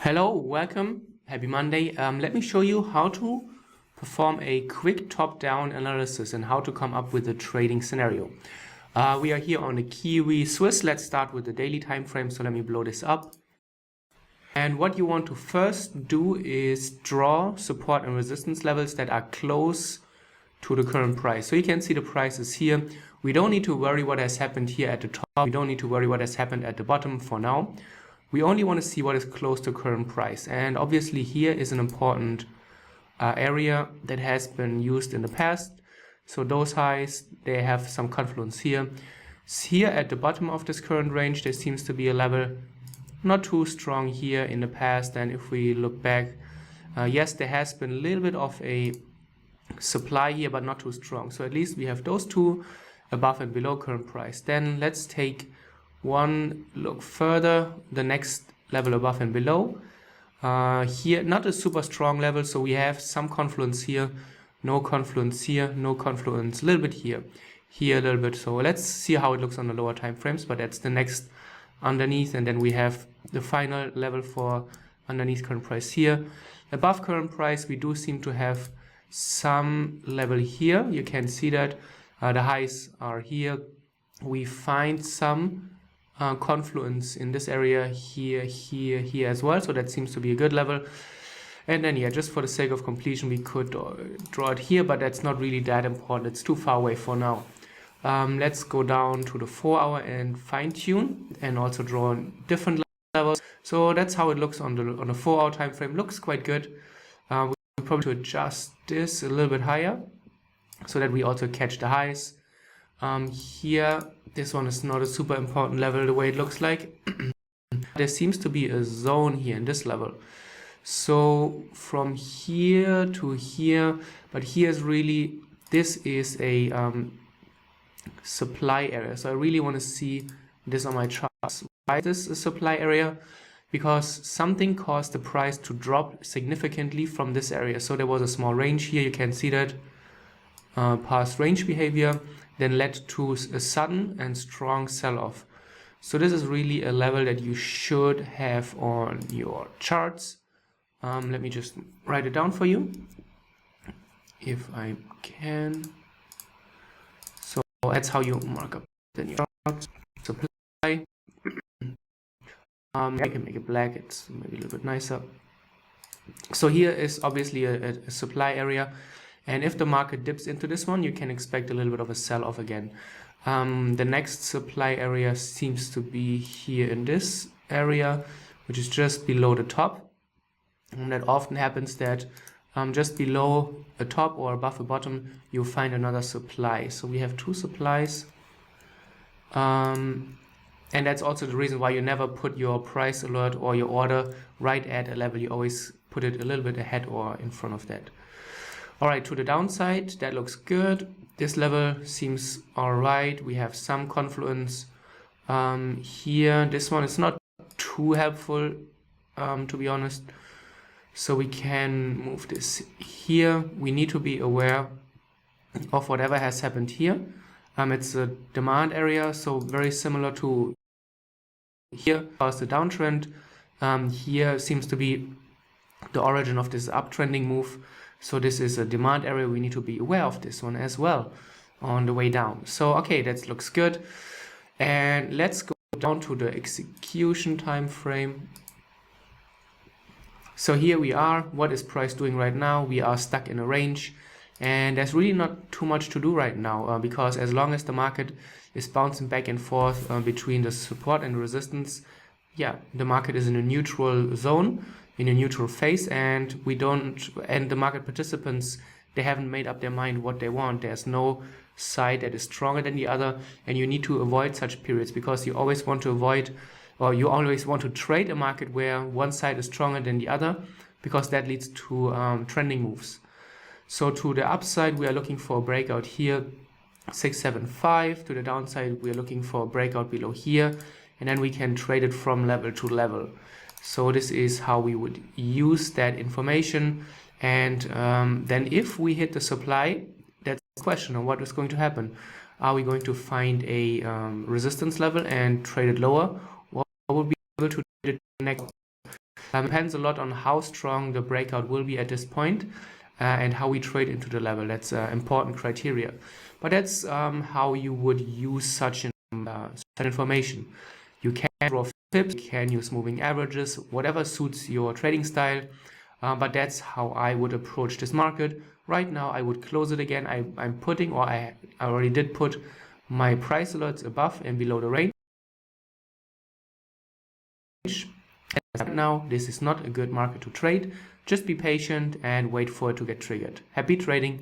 Hello, welcome, happy Monday. Let me show you how to perform a quick top-down analysis and how to come up with a trading scenario. We are here on the Kiwi Swiss. Let's start with the daily time frame. So let me blow this up. And what you want to first do is draw support and resistance levels that are close to the current price. So you can see the price is here. We don't need to worry what has happened here at the top. We don't need to worry what has happened at the bottom for now. We only want to see what is close to current price. And obviously here is an important area that has been used in the past. So those highs, they have some confluence here. Here at the bottom of this current range, there seems to be a level not too strong here in the past. And if we look back, yes, there has been a little bit of a supply here, but not too strong. So at least we have those two above and below current price. Then let's take one look further, the next level above and below. Here, not a super strong level, so we have some confluence here, no confluence here, no confluence, a little bit here, here a little bit. So let's see how it looks on the lower time frames, but that's the next underneath, and then we have the final level for underneath current price here. Above current price, we do seem to have some level here. You can see that the highs are here. We find some confluence in this area here, here, here as well. So that seems to be a good level. And then, yeah, just for the sake of completion, we could draw it here, but that's not really that important. It's too far away for now. Let's go down to the 4 hour and fine tune and also draw different levels. So that's how it looks on the 4 hour time frame. Looks quite good. We probably should adjust this a little bit higher so that we also catch the highs. Here, this one is not a super important level the way it looks like. There seems to be a zone here in this level. So from here to here, but here's really, this is a supply area. So I really want to see this on my charts. Why is this a supply area? Because something caused the price to drop significantly from this area. So there was a small range here. You can see that past range behavior then led to a sudden and strong sell-off. So this is really a level that you should have on your charts. Let me just write it down for you, if I can. So that's how you mark up then your charts. Supply. I can make it black. It's maybe a little bit nicer. So here is obviously a supply area. And if the market dips into this one, you can expect a little bit of a sell-off again. The next supply area seems to be here in this area, which is just below the top. And that often happens that just below a top or above a bottom, you find another supply. So we have two supplies. And that's also the reason why you never put your price alert or your order right at a level. You always put it a little bit ahead or in front of that. All right, to the downside, that looks good. This level seems all right. We have some confluence here. This one is not too helpful, to be honest. So we can move this here. We need to be aware of whatever has happened here. It's a demand area, so very similar to here as the downtrend. Here seems to be the origin of this uptrending move. So this is a demand area. We need to be aware of this one as well on the way down. So, okay, that looks good. And let's go down to the execution time frame. So here we are. What is price doing right now? We are stuck in a range. And there's really not too much to do right now because as long as the market is bouncing back and forth between the support and resistance, yeah, the market is in a neutral zone, in a neutral phase, and the market participants, they haven't made up their mind what they want. There's no side that is stronger than the other, and you need to avoid such periods because you always want to avoid, or you always want to trade a market where one side is stronger than the other, because that leads to trending moves. So to the upside, we are looking for a breakout here, 675. To the downside, we are looking for a breakout below here, and then we can trade it from level to level. So this is how we would use that information. And then if we hit the supply, that's the question of what is going to happen. Are we going to find a resistance level and trade it lower, or will we be able to trade it next? Depends a lot on how strong the breakout will be at this point, and how we trade into the level. That's important criteria. But that's how you would use such information. You can draw pips, you can use moving averages, whatever suits your trading style. But that's how I would approach this market. Right now, I would close it again. I'm putting, or I already did put my price alerts above and below the range. And now, this is not a good market to trade. Just be patient and wait for it to get triggered. Happy trading.